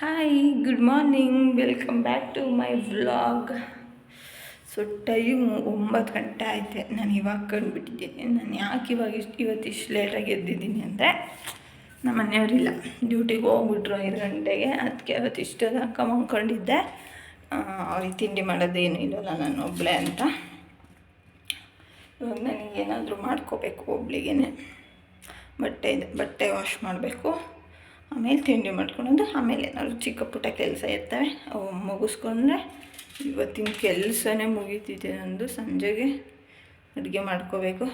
Hi, good morning, welcome back to my vlog. So time 9 ಗಂಟೆ ಆಯಿತೆ. ನಾನು ಇವಾಗ ಕಂಡುಬಿಟ್ಟಿದ್ದೀನಿ. ನಾನು ಯಾಕೆ ಇವತ್ತು ಇಷ್ಟು ಲೇಟಾಗಿ ಎದ್ದಿದ್ದೀನಿ ಅಂದರೆ ನಮ್ಮ ಮನೆಯವರಿಲ್ಲ, ಡ್ಯೂಟಿಗೆ ಹೋಗ್ಬಿಟ್ರು 5 ಗಂಟೆಗೆ. ಅದಕ್ಕೆ ಅವತ್ತು ಇಷ್ಟು ತನಕ ಮಲ್ಕೊಂಡಿದ್ದೆ. ಅವ್ರಿಗೆ ತಿಂಡಿ ಮಾಡೋದೇನು ಇಲ್ಲಲ್ಲ, ನಾನು ಒಬ್ಬಳೇ ಅಂತ. ಇವಾಗ ನನಗೇನಾದರೂ ಮಾಡ್ಕೋಬೇಕು ಒಬ್ಳಿಗೆ. ಬಟ್ಟೆ ವಾಶ್ ಮಾಡಬೇಕು, ಆಮೇಲೆ ತಿಂಡಿ ಮಾಡ್ಕೊಳೋದು, ಆಮೇಲೆ ಏನಾದ್ರು ಚಿಕ್ಕ ಪುಟ್ಟ ಕೆಲಸ ಇರ್ತವೆ ಅವು ಮುಗಿಸ್ಕೊಂಡ್ರೆ ಇವತ್ತಿನ ಕೆಲಸನೇ ಮುಗೀತಿದೆ. ನಂದು ಸಂಜೆಗೆ ಅಡುಗೆ ಮಾಡ್ಕೋಬೇಕು.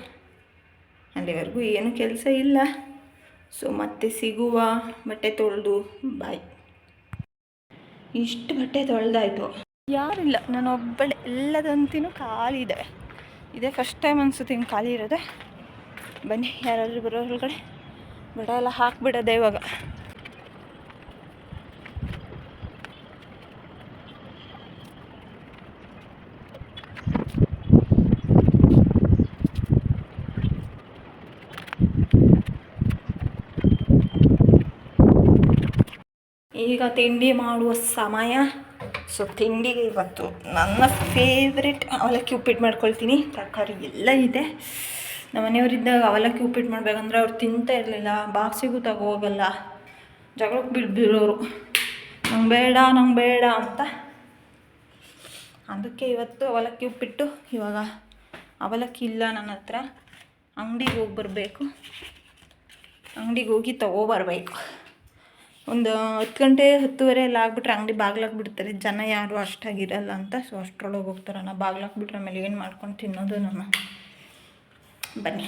ಅಲ್ಲಿವರೆಗೂ ಏನು ಕೆಲಸ ಇಲ್ಲ. ಸೊ ಮತ್ತೆ ಸಿಗುವ. ಬಟ್ಟೆ ತೊಳೆದು ಬಾಯ್. ಇಷ್ಟು ಬಟ್ಟೆ ತೊಳೆದಾಯಿತು, ಯಾರಿಲ್ಲ, ನಾನು ಒಬ್ಬಳೆ. ಎಲ್ಲದಂತಿನೂ ಖಾಲಿ ಇದೆ. ಇದೇ ಫಸ್ಟ್ ಟೈಮ್ ಅನಿಸುತ್ತೆ ಹಿಂಗೆ ಖಾಲಿ ಇರೋದೆ. ಬನ್ನಿ, ಯಾರಾದರೂ ಬರೋ ಒಳಗಡೆ ಬಡ ಎಲ್ಲ ಹಾಕ್ಬಿಡೋದೆ ಇವಾಗ. ಈಗ ತಿಂಡಿ ಮಾಡುವ ಸಮಯ. ಸೊ ತಿಂಡಿಗೆ ಇವತ್ತು ನನ್ನ ಫೇವ್ರೆಟ್ ಅವಲಕ್ಕಿ ಉಪ್ಪಿಟ್ಟು ಮಾಡ್ಕೊಳ್ತೀನಿ. ತರಕಾರಿ ಎಲ್ಲ ಇದೆ. ನಮ್ಮ ಮನೆಯವರಿದ್ದಾಗ ಅವಲಕ್ಕಿ ಉಪ್ಪಿಟ್ಟು ಮಾಡ್ಬೇಕಂದ್ರೆ ಅವ್ರು ತಿಂತಾ ಇರಲಿಲ್ಲ. ಬಾಕ್ಸಿಗೂ ಹೋಗಲ್ಲ, ಜಗಳಕ್ಕೆ ಬಿಡ್ಬಿಡೋರು, ನಂಗೆ ಬೇಡ ಅಂತ. ಅದಕ್ಕೆ ಇವತ್ತು ಅವಲಕ್ಕಿ ಉಪ್ಪಿಟ್ಟು. ಇವಾಗ ಅವಲಕ್ಕಿ ಇಲ್ಲ ನನ್ನ ಹತ್ರ. ಅಂಗಡಿಗೆ ಹೋಗಿ ಬರಬೇಕು. ಅಂಗಡಿಗೆ ಹೋಗಿ ತೊಗೊಬರ್ಬೇಕು. ಒಂದು 10 ಗಂಟೆ 10:30 ಎಲ್ಲ ಆಗಿಬಿಟ್ರೆ ಅಂಗಡಿ ಬಾಗ್ಲಾಕ್ಬಿಡ್ತಾರೆ. ಜನ ಯಾರು ಅಷ್ಟಾಗಿರಲ್ಲ ಅಂತ. ಸೊ ಅಷ್ಟರೊಳಗೆ ಹೋಗ್ತಾರೆ. ನಾನು ಬಾಗ್ಲಾಕ್ಬಿಟ್ರೆ ಆಮೇಲೆ ಏನು ಮಾಡ್ಕೊಂಡು ತಿನ್ನೋದು ನಾನು. ಬನ್ನಿ.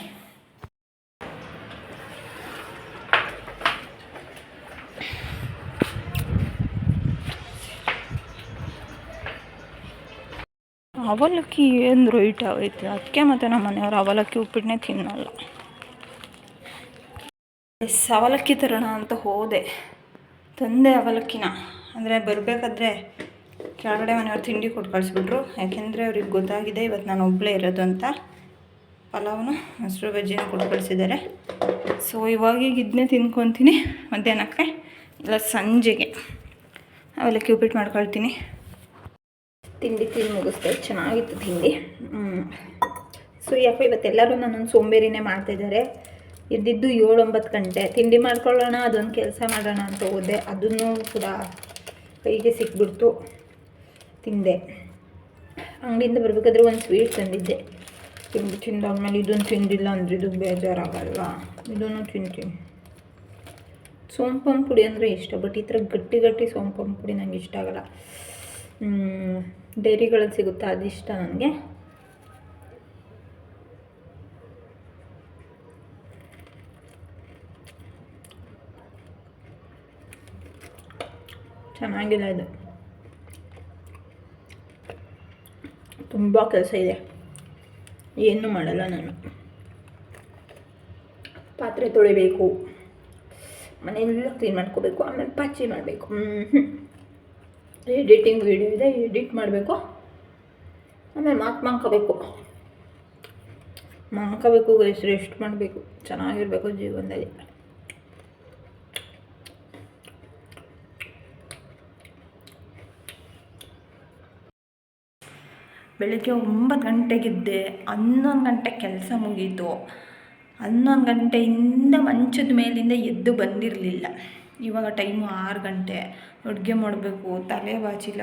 ಅವಲಕ್ಕಿ ಏನು ರೇಟ್ ಆಗೈತೆ, ಅದಕ್ಕೆ ಮತ್ತು ನಮ್ಮ ಮನೆಯವರು ಅವಲಕ್ಕಿ ಉಪ್ಪಿಟ್ಟನ್ನೇ ತಿನ್ನಲ್ಲ. ಅವಲಕ್ಕಿ ತರೋಣ ಅಂತ ಹೋದೆ, ತಂದೆ ಅವಲಕ್ಕಿನ. ಅಂದರೆ ಬರಬೇಕಾದ್ರೆ ಕೆಳಗಡೆ ಮನೆಯವ್ರು ತಿಂಡಿ ಕೊಟ್ಟು ಕಳಿಸ್ಬಿಟ್ರು. ಯಾಕೆಂದರೆ ಅವ್ರಿಗೆ ಗೊತ್ತಾಗಿದೆ ಇವತ್ತು ನಾನು ಒಬ್ಬಳೇ ಇರೋದು ಅಂತ. ಪಲಾವ್ನು ಮೊಸರು ಬಜ್ಜಿನ ಕೊಟ್ಟು ಕಳಿಸಿದ್ದಾರೆ. ಸೊ ಇವಾಗೀಗ ಇದನ್ನೇ ತಿನ್ಕೊತೀನಿ. ಮಧ್ಯಾಹ್ನಕ್ಕೆ ಇಲ್ಲ ಸಂಜೆಗೆ ಅವಲಕ್ಕಿ ಉಪ್ಪಿಟ್ಟು ಮಾಡ್ಕೊಳ್ತೀನಿ. ತಿಂಡಿ ಮುಗಿಸ್ದೆ, ಚೆನ್ನಾಗಿತ್ತು ತಿಂಡಿ. ಸೊ ಯಾಕೋ ಇವತ್ತೆಲ್ಲರೂ ನನ್ನನ್ನು ಸೋಂಬೇರಿನೇ ಮಾಡ್ತಾಯಿದ್ದಾರೆ. ಎದ್ದಿದ್ದು 7-9 ಗಂಟೆ. ತಿಂಡಿ ಮಾಡ್ಕೊಳ್ಳೋಣ, ಅದೊಂದು ಕೆಲಸ ಮಾಡೋಣ ಅಂತ ಹೋದೆ. ಅದನ್ನು ಕೂಡ ಕೈಗೆ ಸಿಕ್ಬಿಡ್ತು, ತಿಂದೆ. ಅಂಗಡಿಯಿಂದ ಬರಬೇಕಾದ್ರೆ ಒಂದು ಸ್ವೀಟ್ ತಂದಿದ್ದೆ. ತಿಂದಾದ್ಮೇಲೆ ಇದನ್ನು ತಿಂದಿಲ್ಲ ಅಂದರೆ ಇದು ಬೇಜಾರಾಗಲ್ವಾ, ಇದನ್ನು ತಿಂತೀನಿ. ಸೋಂಪಂಪು ಪುಡಿ ಅಂದರೆ ಇಷ್ಟ, ಬಟ್ ಈ ಥರ ಗಟ್ಟಿ ಸೋಂಪಂಪು ಪುಡಿ ನನಗೆ ಇಷ್ಟ ಆಗಲ್ಲ. ಡೈರಿಗಳಲ್ಲಿ ಸಿಗುತ್ತೆ, ಅದಿಷ್ಟ ನನಗೆ. ಚೆನ್ನಾಗಿಲ್ಲ ಇದು. ತುಂಬ ಕೆಲಸ ಇದೆ, ಏನೂ ಮಾಡಲ್ಲ ನಾನು. ಪಾತ್ರೆ ತೊಳಿಬೇಕು, ಮನೆಯೆಲ್ಲ ಕ್ಲೀನ್ ಮಾಡ್ಕೋಬೇಕು, ಆಮೇಲೆ ಪಾಚಿ ಮಾಡಬೇಕು. ಎಡಿಟಿಂಗ್ ವಿಡಿಯೋ ಇದೆ, ಎಡಿಟ್ ಮಾಡಬೇಕು. ಆಮೇಲೆ ಮಲ್ಕೋಬೇಕು ರೆಸ್ಟ್ ಮಾಡಬೇಕು. ಚೆನ್ನಾಗಿರಬೇಕು ಜೀವನದಲ್ಲಿ. ಬೆಳಗ್ಗೆ 9 ಗಂಟೆಗಿದ್ದೆ. 11 ಗಂಟೆ ಕೆಲಸ ಮುಗೀತು. 11 ಗಂಟೆಯಿಂದ ಮಂಚದ ಮೇಲಿಂದ ಎದ್ದು ಬಂದಿರಲಿಲ್ಲ. ಇವಾಗ ಟೈಮು 6 ಗಂಟೆ. ಅಡುಗೆ ಮಾಡಬೇಕು, ತಲೆ ಬಾಚಿಲ್ಲ,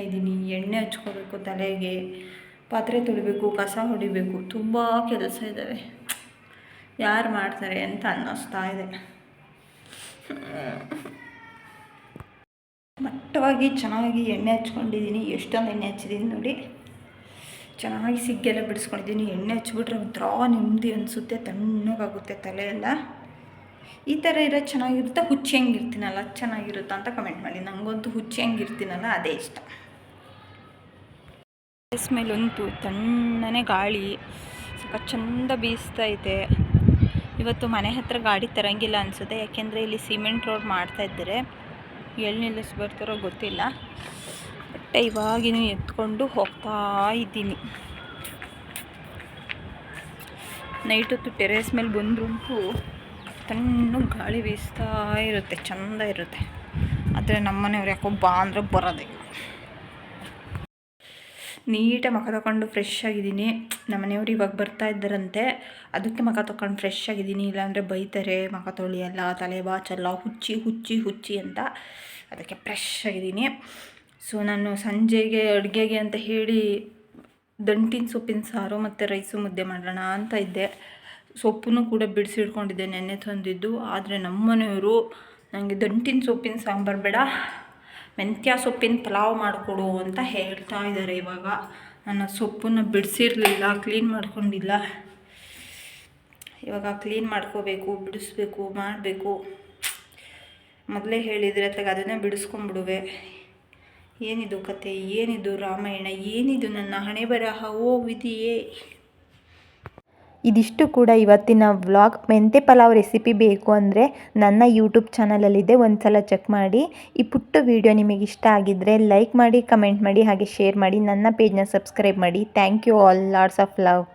ಇದ್ದೀನಿ, ಎಣ್ಣೆ ಹಚ್ಕೋಬೇಕು ತಲೆಗೆ, ಪಾತ್ರೆ ತೊಳಿಬೇಕು, ಕಸ ಹೊಡಿಬೇಕು. ತುಂಬ ಕೆಲಸ ಇದ್ದಾವೆ. ಯಾರು ಮಾಡ್ತಾರೆ ಅಂತ ಅನ್ನಿಸ್ತಾ ಇದೆ. ಮಟ್ಟವಾಗಿ ಚೆನ್ನಾಗಿ ಎಣ್ಣೆ ಹಚ್ಕೊಂಡಿದ್ದೀನಿ. ಎಷ್ಟೊಂದು ಎಣ್ಣೆ ಹಚ್ಚಿದ್ದೀನಿ ನೋಡಿ. ಚೆನ್ನಾಗಿ ಸಿಗ್ಗೆಲ್ಲ ಬಿಡಿಸ್ಕೊಂಡಿದ್ದೀನಿ. ಎಣ್ಣೆ ಹಚ್ಬಿಟ್ರೆ ಒಂಥರ ನೆಮ್ಮದಿ ಅನಿಸುತ್ತೆ, ತಣ್ಣಗಾಗುತ್ತೆ ತಲೆಯೆಲ್ಲ. ಈ ಥರ ಇರೋದು ಚೆನ್ನಾಗಿರುತ್ತೆ. ಹುಚ್ಚಿ ಹೆಂಗಿರ್ತೀನಲ್ಲ ಚೆನ್ನಾಗಿರುತ್ತಾ ಅಂತ ಕಮೆಂಟ್ ಮಾಡಿ. ನನಗಂತೂ ಹುಚ್ಚಿ ಹೆಂಗಿರ್ತೀನಲ್ಲ ಅದೇ ಇಷ್ಟ. ಮೇಲಂತೂ ತಣ್ಣನೆ ಗಾಳಿ ಸ್ವಲ್ಪ ಚೆಂದ ಬೀಸ್ತೈತೆ. ಇವತ್ತು ಮನೆ ಹತ್ರ ಗಾಡಿ ತರಂಗಿಲ್ಲ ಅನಿಸುತ್ತೆ, ಯಾಕೆಂದರೆ ಇಲ್ಲಿ ಸಿಮೆಂಟ್ ರೋಡ್ ಮಾಡ್ತಾಯಿದ್ದಾರೆ. ಎಲ್ಲಿ ನಿಲ್ಲಿಸಿ ಬರ್ತಾರೋ ಗೊತ್ತಿಲ್ಲ. ಬಟ್ಟೆ ಇವಾಗಿನೂ ಎತ್ಕೊಂಡು ಹೋಗ್ತಾ ಇದ್ದೀನಿ. ನೈಟ್ ಹೊತ್ತು ಟೆರೇಸ್ ಮೇಲೆ ಬಂದ್ರೂ ತಣ್ಣಗೆ ಗಾಳಿ ಬೀಸ್ತಾ ಇರುತ್ತೆ, ಚೆಂದ ಇರುತ್ತೆ. ಆದರೆ ನಮ್ಮನೆಯವ್ರು ಯಾಕೋ ಬಾ ಅಂದರೆ ಬರೋದೇ. ನೀಟಾಗಿ ಮುಖ ತೊಗೊಂಡು ಫ್ರೆಶ್ ಆಗಿದ್ದೀನಿ. ನಮ್ಮನೆಯವ್ರು ಇವಾಗ ಬರ್ತಾ ಇದ್ದಾರಂತೆ, ಅದಕ್ಕೆ ಮುಖ ತೊಗೊಂಡು ಫ್ರೆಶ್ ಆಗಿದ್ದೀನಿ. ಇಲ್ಲಾಂದರೆ ಬೈತಾರೆ, ಮುಖ ತೊಳೆಯಲ್ಲ, ತಲೆ ಬಾಚಲ್ಲ, ಹುಚ್ಚಿ ಹುಚ್ಚಿ ಹುಚ್ಚಿ ಅಂತ. ಅದಕ್ಕೆ ಫ್ರೆಶ್ ಆಗಿದ್ದೀನಿ. ಸೊ ನಾನು ಸಂಜೆಗೆ ಅಡುಗೆಗೆ ಅಂತ ಹೇಳಿ ದಂಟಿನ ಸೊಪ್ಪಿನ ಸಾರು ಮತ್ತು ರೈಸು ಮುದ್ದೆ ಮಾಡೋಣ ಅಂತ ಇದ್ದೆ. ಸೊಪ್ಪನ್ನು ಕೂಡ ಬಿಡಿಸಿಡ್ಕೊಂಡಿದ್ದೆ, ನೆನ್ನೆ ತಂದಿದ್ದು. ಆದರೆ ನಮ್ಮನೆಯವರು ನನಗೆ ದಂಟಿನ ಸೊಪ್ಪಿನ ಸಾಂಬಾರು ಬೇಡ, ಮೆಂತ್ಯ ಸೊಪ್ಪಿನ ಪಲಾವ್ ಮಾಡಿಕೊಡು ಅಂತ ಹೇಳ್ತಾ ಇದ್ದಾರೆ. ಇವಾಗ ನನ್ನ ಸೊಪ್ಪನ್ನು ಬಿಡಿಸಿರಲಿಲ್ಲ, ಕ್ಲೀನ್ ಮಾಡ್ಕೊಂಡಿಲ್ಲ. ಇವಾಗ ಕ್ಲೀನ್ ಮಾಡ್ಕೋಬೇಕು, ಬಿಡಿಸ್ಬೇಕು, ಮಾಡಬೇಕು. ಮೊದಲೇ ಹೇಳಿದರೆ ಅತ್ತಾಗ ಅದನ್ನೇ ಬಿಡಿಸ್ಕೊಂಡ್ಬಿಡುವೆ. ಏನಿದು ಕತೆ, ಏನಿದು ರಾಮಾಯಣ, ಏನಿದು ನನ್ನ ಹಣೆ ಬರಹ, ಓ ವಿಧಿಯೇ. ಇದಿಷ್ಟು ಕೂಡ ಇವತ್ತಿನ ವ್ಲಾಗ್. ಮೆಂತೆ ಪಲಾವ್ ರೆಸಿಪಿ ಬೇಕು ಅಂದರೆ ನನ್ನ ಯೂಟ್ಯೂಬ್ ಚಾನಲಲ್ಲಿದೆ, ಒಂದು ಸಲ ಚೆಕ್ ಮಾಡಿ. ಈ ಪುಟ್ಟ ವಿಡಿಯೋ ನಿಮಗೆ ಇಷ್ಟ ಆಗಿದ್ದರೆ ಲೈಕ್ ಮಾಡಿ, ಕಮೆಂಟ್ ಮಾಡಿ, ಹಾಗೆ ಶೇರ್ ಮಾಡಿ. ನನ್ನ ಪೇಜ್ನ ಸಬ್ಸ್ಕ್ರೈಬ್ ಮಾಡಿ. Thank you all, lots of love.